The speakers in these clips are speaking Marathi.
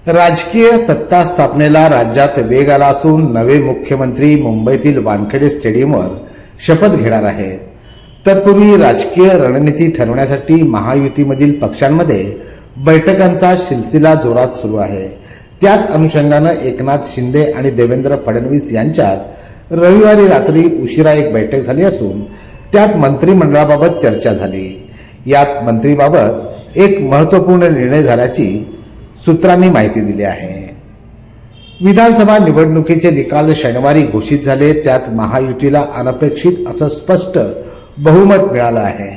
राजकीय सत्ता स्थापनेला राज्यात वेग आला असून नवे मुख्यमंत्री मुंबईतील वानखेडे स्टेडियमवर शपथ घेणार आहेत. तत्पूर्वी राजकीय रणनीती ठरवण्यासाठी महायुतीमधील पक्षांमध्ये बैठकांचा सिलसिला जोरात सुरू आहे. त्याच अनुषंगानं एकनाथ शिंदे आणि देवेंद्र फडणवीस यांच्यात रविवारी रात्री उशिरा एक बैठक झाली असून त्यात मंत्रिमंडळाबाबत चर्चा झाली. यात मंत्रीबाबत एक महत्त्वपूर्ण निर्णय झाल्याची सूत्रांनी माहिती दिली आहे. विधानसभा निवडणुकीचे निकाल शनिवारी घोषित झाले. त्यात महायुतीला अनपेक्षित असं स्पष्ट बहुमत मिळालं आहे.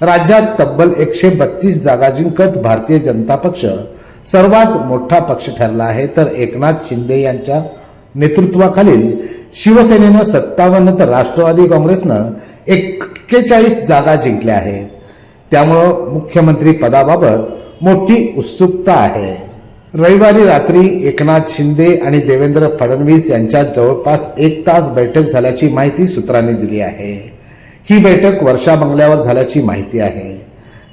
राज्यात तब्बल 132 जागा जिंकत भारतीय जनता पक्ष सर्वात मोठा पक्ष ठरला आहे, तर एकनाथ शिंदे यांच्या नेतृत्वाखालील शिवसेनेनं 57 तर राष्ट्रवादी काँग्रेसनं 41 जागा जिंकल्या आहेत. त्यामुळं मुख्यमंत्री पदाबाबत मोठी उत्सुकता आहे. रविवारी रात्री एकनाथ शिंदे आणि देवेंद्र फडणवीस यांच्यात जवळपास 1 तास बैठक झाल्याची माहिती सूत्रांनी दिली आहे. ही बैठक वर्षा बंगल्यावर झाल्याची माहिती आहे.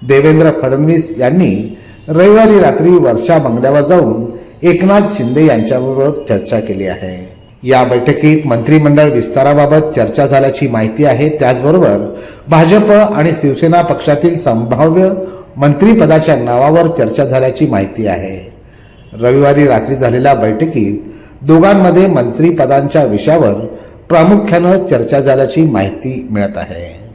देवेंद्र फडणवीस यांनी रविवारी रात्री वर्षा बंगल्यावर जाऊन एकनाथ शिंदे यांच्याबरोबर चर्चा केली आहे. या बैठकीत मंत्रिमंडळ विस्ताराबाबत चर्चा झाल्याची माहिती आहे. त्याचबरोबर भाजप आणि शिवसेना पक्षातील संभाव्य मंत्रिपदाच्या नावावर चर्चा झाल्याची माहिती आहे. रविवारी रात्री झालेल्या बैठकीत दोघांमध्ये मंत्रिपदांच्या विषयावर प्रामुख्यानं चर्चा झाल्याची माहिती मिळत आहे.